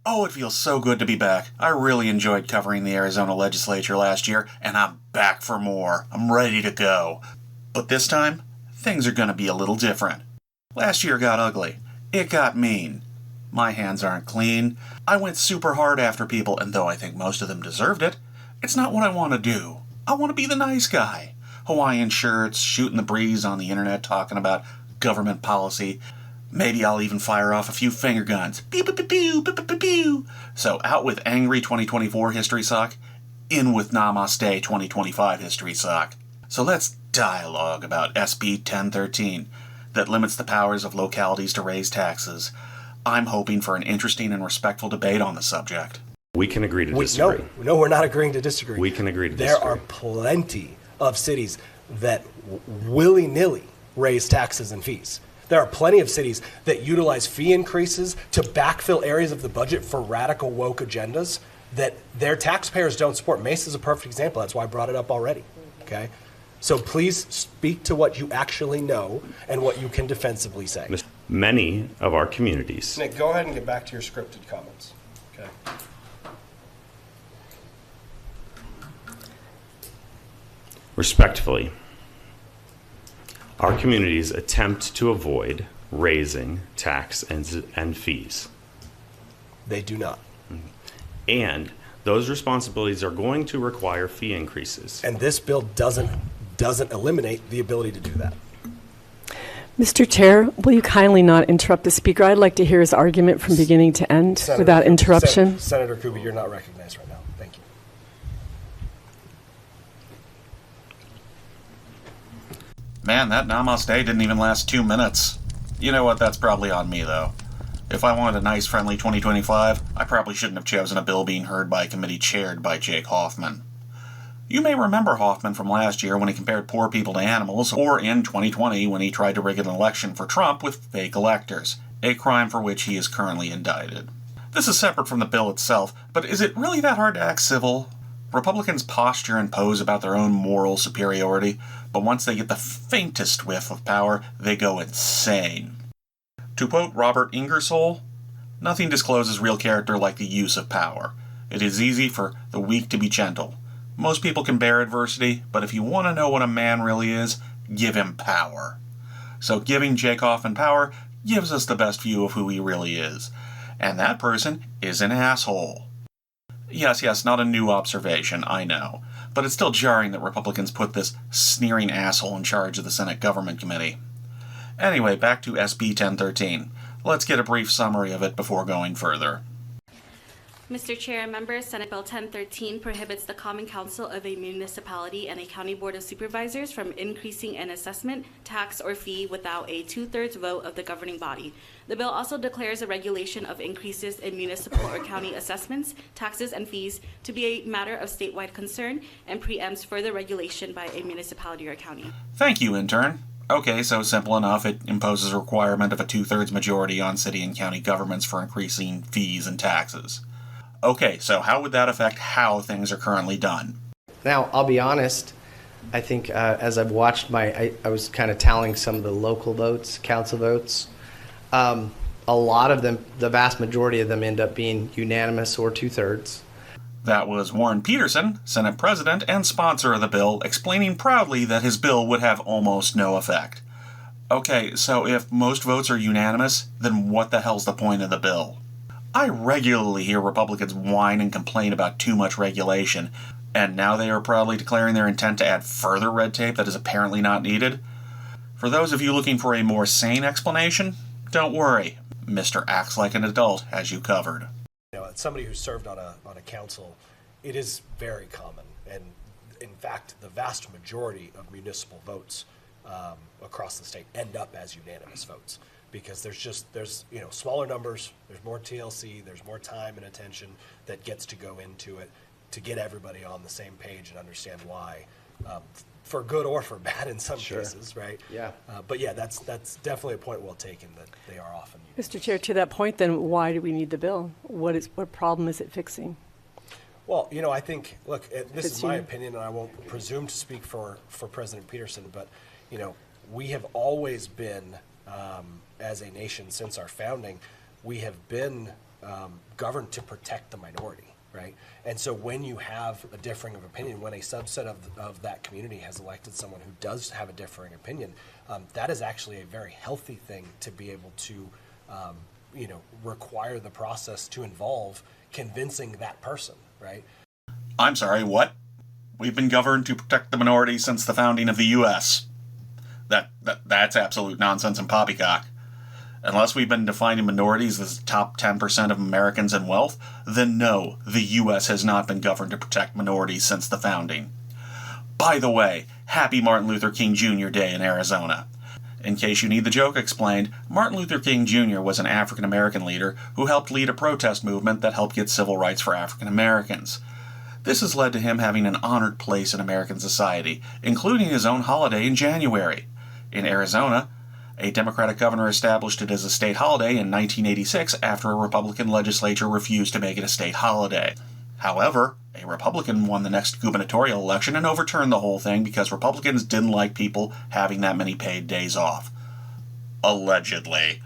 Oh, it feels so good to be back. I really enjoyed covering the Arizona legislature last year, and I'm back for more. I'm ready to go. But this time, things are going to be a little different. Last year got ugly. It got mean. My hands aren't clean. I went super hard after people, and though I think most of them deserved it, it's not what I want to do. I want to be the nice guy. Hawaiian shirts, shooting the breeze on the internet talking about government policy. Maybe I'll even fire off a few finger guns. Pew, pew, pew, pew, pew, pew, pew. So out with angry 2024 history sock, in with Namaste 2025 history sock. So let's dialogue about SB 1013 that limits the powers of localities to raise taxes. I'm hoping for an interesting and respectful debate on the subject. We can agree to disagree. No, we're not agreeing to disagree. We can agree to disagree. There are plenty of cities that willy-nilly raise taxes and fees. There are plenty of cities that utilize fee increases to backfill areas of the budget for radical woke agendas that their taxpayers don't support. Mesa is a perfect example. That's why I brought it up already. Okay? So please speak to what you actually know and what you can defensively say. Many of our communities. Nick, go ahead and get back to your scripted comments. Okay. Respectfully, our communities attempt to avoid raising tax and fees. They do not. And those responsibilities are going to require fee increases. And this bill doesn't eliminate the ability to do that. Mr. Chair, will you kindly not interrupt the speaker? I'd like to hear his argument from beginning to end without interruption. Senator Kuby, you're not recognized right now. Thank you. Man, that Namaste didn't even last 2 minutes. You know what, that's probably on me, though. If I wanted a nice, friendly 2025, I probably shouldn't have chosen a bill being heard by a committee chaired by Jake Hoffman. You may remember Hoffman from last year when he compared poor people to animals, or in 2020 when he tried to rig an election for Trump with fake electors, a crime for which he is currently indicted. This is separate from the bill itself, but is it really that hard to act civil? Republicans posture and pose about their own moral superiority, but once they get the faintest whiff of power, they go insane. To quote Robert Ingersoll, "Nothing discloses real character like the use of power. It is easy for the weak to be gentle. Most people can bear adversity, but if you want to know what a man really is, give him power." So giving Jake Hoffman power gives us the best view of who he really is. And that person is an asshole. Yes, not a new observation, I know. But it's still jarring that Republicans put this sneering asshole in charge of the Senate Government Committee. Anyway, back to SB 1013. Let's get a brief summary of it before going further. Mr. Chair and members, Senate Bill 1013 prohibits the Common Council of a municipality and a county board of supervisors from increasing an assessment, tax, or fee without a 2/3 vote of the governing body. The bill also declares a regulation of increases in municipal or county assessments, taxes, and fees to be a matter of statewide concern and preempts further regulation by a municipality or county. Thank you, intern. Okay, so simple enough, it imposes a requirement of a 2/3 majority on city and county governments for increasing fees and taxes. Okay, so how would that affect how things are currently done? Now, I'll be honest, I think as I've watched I was kind of tallying some of the local votes, council votes. A lot of them, the vast majority of them end up being unanimous or 2/3. That was Warren Peterson, Senate President and sponsor of the bill, explaining proudly that his bill would have almost no effect. Okay, so if most votes are unanimous, then what the hell's the point of the bill? I regularly hear Republicans whine and complain about too much regulation, and now they are proudly declaring their intent to add further red tape that is apparently not needed. For those of you looking for a more sane explanation, don't worry, Mr. Acts Like an Adult has you covered. You know, as somebody who served on a council, it is very common, and in fact, the vast majority of municipal votes across the state end up as unanimous votes. Because there's smaller numbers, there's more TLC, there's more time and attention that gets to go into it to get everybody on the same page and understand why, for good or for bad in some cases, right? Yeah. But yeah, that's definitely a point well taken that they are often used. Mr. Chair, to that point, then why do we need the bill? What problem is it fixing? Well, I think, look, this is my opinion, and I won't presume to speak for President Peterson, but, we have always been, as a nation since our founding, we have been govern to protect the minority, right? And so when you have a differing of opinion, when a subset of that community has elected someone who does have a differing opinion, that is actually a very healthy thing to be able to, require the process to involve convincing that person, right? I'm sorry, what? We've been governed to protect the minority since the founding of the U.S. That's absolute nonsense and poppycock. Unless we've been defining minorities as the top 10% of Americans in wealth, then no, the U.S. has not been governed to protect minorities since the founding. By the way, happy Martin Luther King Jr. Day in Arizona. In case you need the joke explained, Martin Luther King Jr. was an African-American leader who helped lead a protest movement that helped get civil rights for African Americans. This has led to him having an honored place in American society, including his own holiday in January. In Arizona, a Democratic governor established it as a state holiday in 1986 after a Republican legislature refused to make it a state holiday. However, a Republican won the next gubernatorial election and overturned the whole thing because Republicans didn't like people having that many paid days off. Allegedly.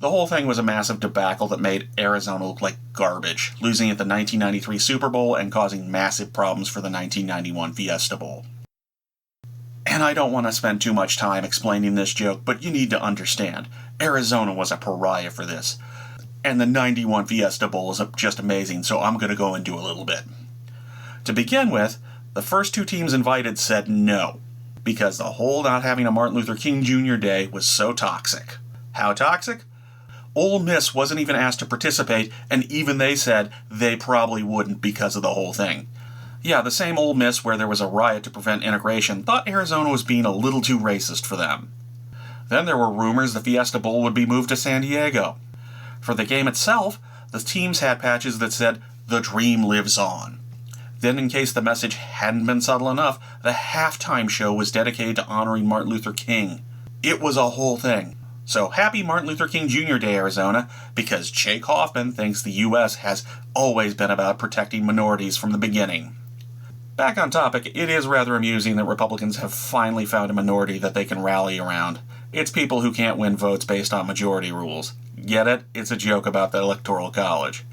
The whole thing was a massive debacle that made Arizona look like garbage, losing at the 1993 Super Bowl and causing massive problems for the 1991 Fiesta Bowl. And I don't want to spend too much time explaining this joke, but you need to understand, Arizona was a pariah for this. And the 91 Fiesta Bowl is just amazing, so I'm going to go into a little bit. To begin with, the first two teams invited said no, because the whole not having a Martin Luther King Jr. Day was so toxic. How toxic? Ole Miss wasn't even asked to participate, and even they said they probably wouldn't because of the whole thing. Yeah, the same Ole Miss where there was a riot to prevent integration thought Arizona was being a little too racist for them. Then there were rumors the Fiesta Bowl would be moved to San Diego. For the game itself, the teams had patches that said, "The dream lives on." Then, in case the message hadn't been subtle enough, the halftime show was dedicated to honoring Martin Luther King. It was a whole thing. So happy Martin Luther King Jr. Day, Arizona, because Jake Hoffman thinks the U.S. has always been about protecting minorities from the beginning. Back on topic, it is rather amusing that Republicans have finally found a minority that they can rally around. It's people who can't win votes based on majority rules. Get it? It's a joke about the Electoral College.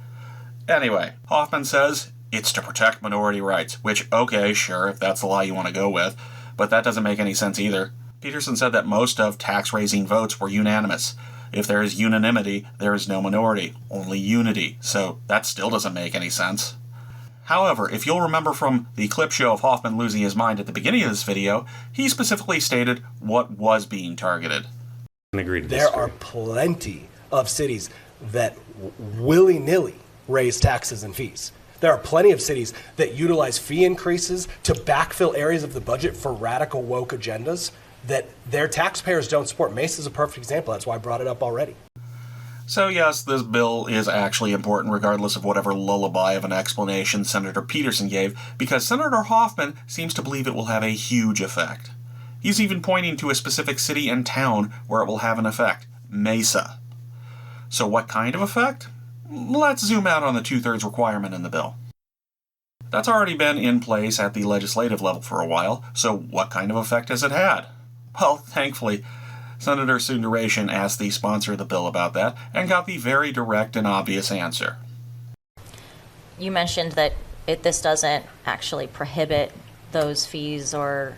Anyway, Hoffman says it's to protect minority rights, which, okay, sure, if that's the lie you want to go with, but that doesn't make any sense either. Peterson said that most of tax-raising votes were unanimous. If there is unanimity, there is no minority, only unity, so that still doesn't make any sense. However, if you'll remember from the clip show of Hoffman losing his mind at the beginning of this video, he specifically stated what was being targeted. Agree to There disagree. are plenty of cities that willy-nilly raise taxes and fees. There are plenty of cities that utilize fee increases to backfill areas of the budget for radical woke agendas that their taxpayers don't support. Mesa is a perfect example. That's why I brought it up already. So yes, this bill is actually important regardless of whatever lullaby of an explanation Senator Peterson gave, because Senator Hoffman seems to believe it will have a huge effect. He's even pointing to a specific city and town where it will have an effect, Mesa. So what kind of effect? Let's zoom out on the 2/3 requirement in the bill. That's already been in place at the legislative level for a while, so what kind of effect has it had? Well, thankfully, Senator Sundaresan asked the sponsor of the bill about that and got the very direct and obvious answer. You mentioned that this doesn't actually prohibit those fees or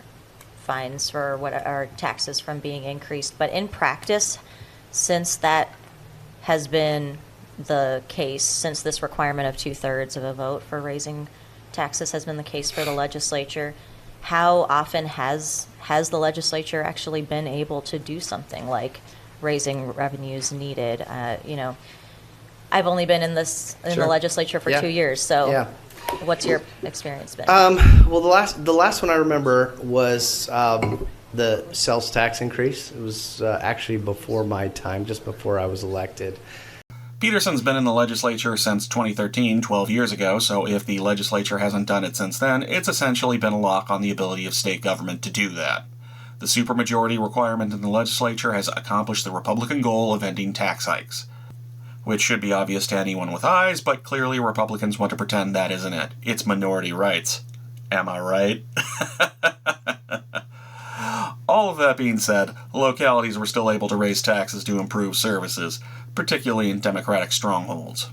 fines or or taxes from being increased, but in practice, since that has been the case, since this requirement of 2/3 of a vote for raising taxes has been the case for the legislature, how often has the legislature actually been able to do something like raising revenues needed? I've only been in the Sure. legislature for Yeah. 2 years, so Yeah. what's your experience been? Well, the last one I remember was the sales tax increase. It was actually before my time, just before I was elected. Peterson's been in the legislature since 2013, 12 years ago, so if the legislature hasn't done it since then, it's essentially been a lock on the ability of state government to do that. The supermajority requirement in the legislature has accomplished the Republican goal of ending tax hikes, which should be obvious to anyone with eyes, but clearly Republicans want to pretend that isn't it. It's minority rights. Am I right? All of that being said, localities were still able to raise taxes to improve services, particularly in Democratic strongholds.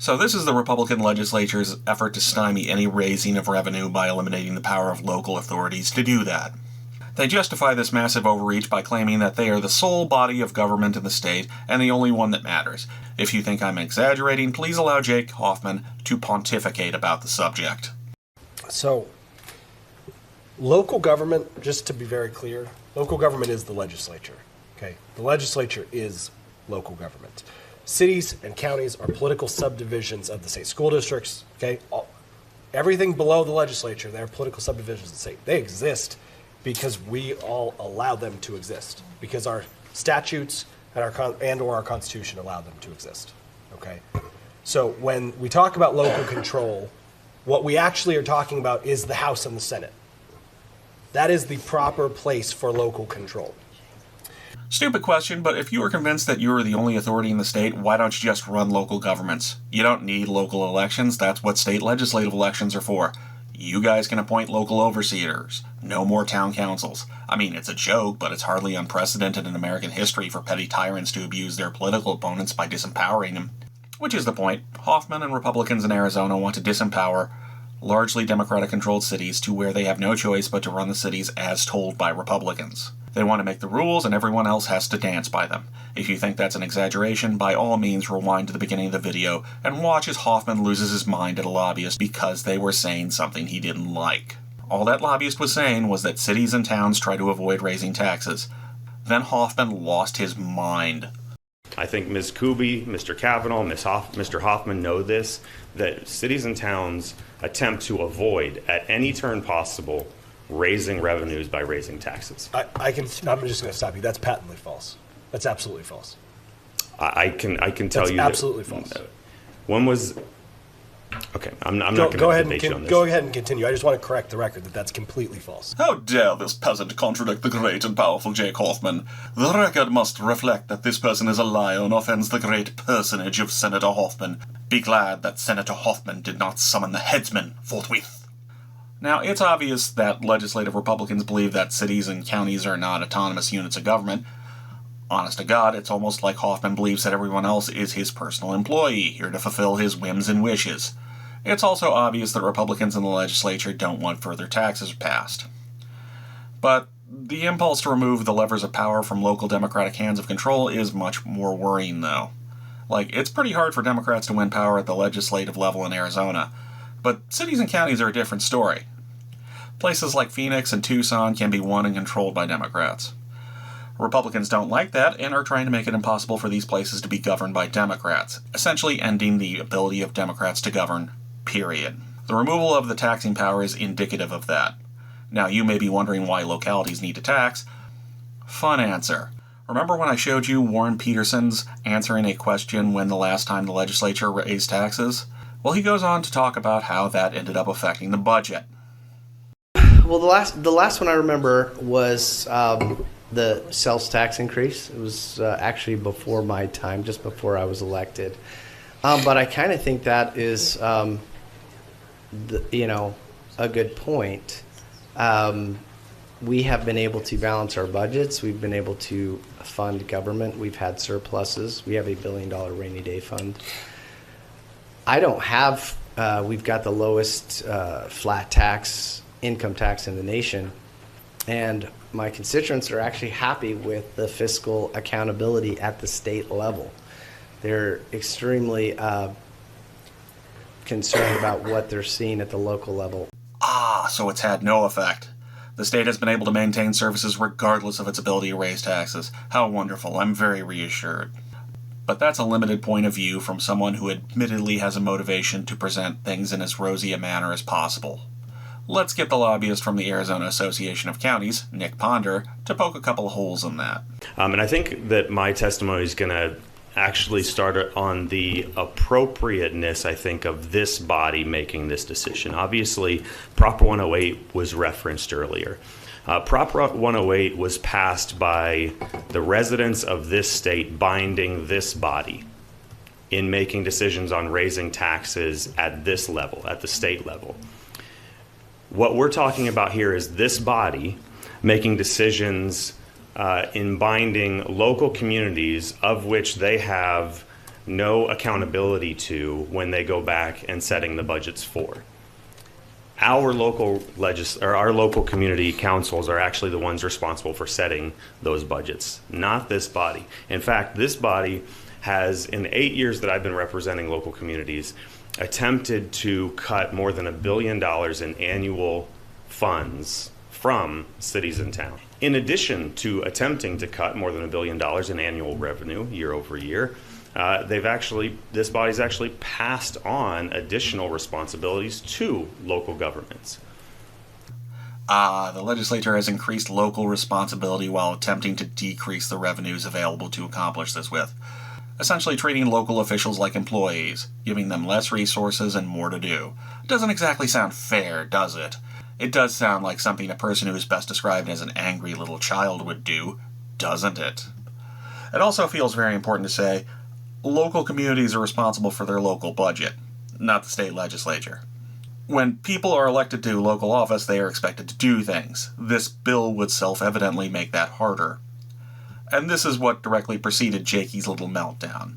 So this is the Republican legislature's effort to stymie any raising of revenue by eliminating the power of local authorities to do that. They justify this massive overreach by claiming that they are the sole body of government in the state and the only one that matters. If you think I'm exaggerating, please allow Jake Hoffman to pontificate about the subject. So, local government, just to be very clear, local government is the legislature. Okay, the legislature is local government. Cities and counties are political subdivisions of the state. School districts, okay, everything below the legislature, they're political subdivisions of the state. They exist because we all allow them to exist, because our statutes and or our Constitution allow them to exist. Okay, so when we talk about local control, what we actually are talking about is the House and the Senate. That is the proper place for local control. Stupid question, but if you are convinced that you are the only authority in the state, why don't you just run local governments? You don't need local elections. That's what state legislative elections are for. You guys can appoint local overseers. No more town councils. I mean, it's a joke, but it's hardly unprecedented in American history for petty tyrants to abuse their political opponents by disempowering them. Which is the point. Hoffman and Republicans in Arizona want to disempower largely Democratic-controlled cities to where they have no choice but to run the cities as told by Republicans. They want to make the rules and everyone else has to dance by them. If you think that's an exaggeration, by all means rewind to the beginning of the video and watch as Hoffman loses his mind at a lobbyist because they were saying something he didn't like. All that lobbyist was saying was that cities and towns try to avoid raising taxes. Then Hoffman lost his mind. I think Ms. Kuby, Mr. Kavanaugh, Mr. Hoffman know this, that cities and towns attempt to avoid, at any turn possible, raising revenues by raising taxes. I'm just going to stop you. That's patently false. That's absolutely false. I can tell That's you absolutely that, false. When was... Okay, I'm not going to debate you on this. Go ahead and continue. I just want to correct the record that that's completely false. How dare this peasant contradict the great and powerful Jake Hoffman? The record must reflect that this person is a liar and offends the great personage of Senator Hoffman. Be glad that Senator Hoffman did not summon the headsman forthwith. Now, it's obvious that legislative Republicans believe that cities and counties are not autonomous units of government. Honest to God, it's almost like Hoffman believes that everyone else is his personal employee, here to fulfill his whims and wishes. It's also obvious that Republicans in the legislature don't want further taxes passed. But the impulse to remove the levers of power from local Democratic hands of control is much more worrying, though. Like, it's pretty hard for Democrats to win power at the legislative level in Arizona, but cities and counties are a different story. Places like Phoenix and Tucson can be won and controlled by Democrats. Republicans don't like that and are trying to make it impossible for these places to be governed by Democrats, essentially ending the ability of Democrats to govern, period. The removal of the taxing power is indicative of that. Now, you may be wondering why localities need to tax. Fun answer. Remember when I showed you Warren Peterson's answering a question when the last time the legislature raised taxes? Well, he goes on to talk about how that ended up affecting the budget. Well, the last one I remember was the sales tax increase. It was actually before my time, just before I was elected. But I kind of think that is, a good point. We have been able to balance our budgets. We've been able to fund government. We've had surpluses. We have a $1 billion rainy day fund. I don't have, we've got the lowest flat tax, income tax in the nation. And my constituents are actually happy with the fiscal accountability at the state level. They're extremely concerned about what they're seeing at the local level. So it's had no effect. The state has been able to maintain services regardless of its ability to raise taxes. How wonderful. I'm very reassured. But that's a limited point of view from someone who admittedly has a motivation to present things in as rosy a manner as possible. Let's get the lobbyist from the Arizona Association of Counties, Nick Ponder, to poke a couple of holes in that. And I think that my testimony is going to actually start on the appropriateness, I think, of this body making this decision. Obviously, Prop 108 was referenced earlier. Prop 108 was passed by the residents of this state, binding this body in making decisions on raising taxes at this level, at the state level. What we're talking about here is this body making decisions in binding local communities of which they have no accountability to when they go back and setting the budgets for. Our local our local community councils are actually the ones responsible for setting those budgets, not this body. In fact, this body has, in the 8 years that I've been representing local communities, attempted to cut more than $1 billion in annual funds from cities and towns. In addition to attempting to cut more than $1 billion in annual revenue year over year, this body's actually passed on additional responsibilities to local governments. The legislature has increased local responsibility while attempting to decrease the revenues available to accomplish this with, essentially treating local officials like employees, giving them less resources and more to do. Doesn't exactly sound fair, does it? It does sound like something a person who is best described as an angry little child would do, doesn't it? It also feels very important to say, local communities are responsible for their local budget, not the state legislature. When people are elected to local office, they are expected to do things. This bill would self-evidently make that harder. And this is what directly preceded Jakey's little meltdown.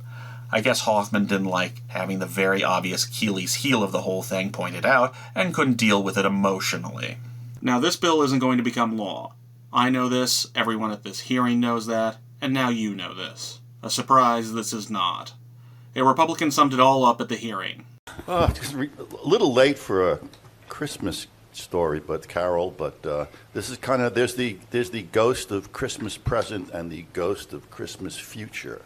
I guess Hoffman didn't like having the very obvious Achilles heel of the whole thing pointed out and couldn't deal with it emotionally. Now, this bill isn't going to become law. I know this, everyone at this hearing knows that, and now you know this. A surprise this is not. A Republican summed it all up at the hearing. Just a little late for a Christmas story, Carol, but this is kind of, there's the ghost of Christmas present and the ghost of Christmas future.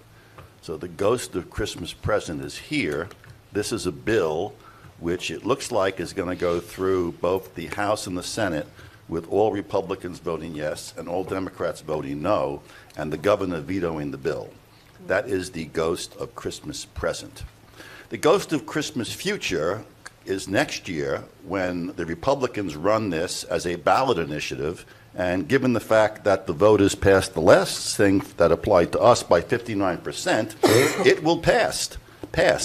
So the ghost of Christmas present is here. This is a bill which it looks like is going to go through both the House and the Senate with all Republicans voting yes and all Democrats voting no, and the governor vetoing the bill. That is the ghost of Christmas present. The ghost of Christmas future is next year when the Republicans run this as a ballot initiative, and given the fact that the voters passed the last thing that applied to us by 59%, it will pass.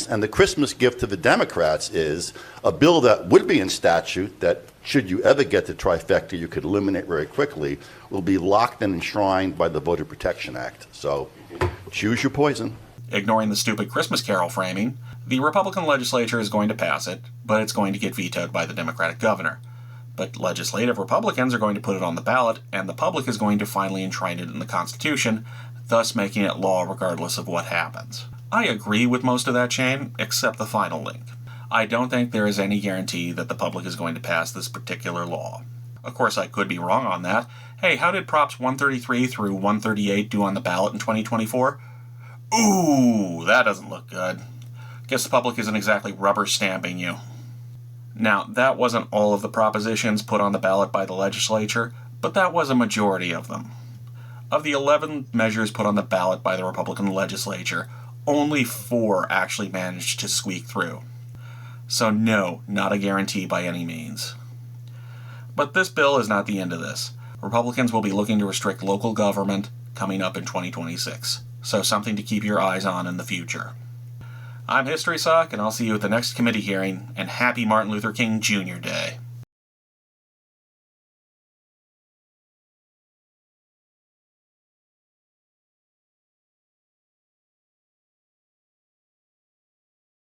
And the Christmas gift to the Democrats is a bill that would be in statute that, should you ever get the trifecta, you could eliminate very quickly, will be locked and enshrined by the Voter Protection Act. So choose your poison. Ignoring the stupid Christmas Carol framing, the Republican legislature is going to pass it, but it's going to get vetoed by the Democratic governor. But legislative Republicans are going to put it on the ballot, and the public is going to finally enshrine it in the Constitution, thus making it law regardless of what happens. I agree with most of that chain, except the final link. I don't think there is any guarantee that the public is going to pass this particular law. Of course, I could be wrong on that. Hey, how did Props 133 through 138 do on the ballot in 2024? Ooh, that doesn't look good. Guess the public isn't exactly rubber stamping you. Now, that wasn't all of the propositions put on the ballot by the legislature, but that was a majority of them. Of the 11 measures put on the ballot by the Republican legislature, only 4 actually managed to squeak through. So no, not a guarantee by any means. But this bill is not the end of this. Republicans will be looking to restrict local government coming up in 2026, so something to keep your eyes on in the future. I'm History Sock, and I'll see you at the next committee hearing, and happy Martin Luther King Jr. Day.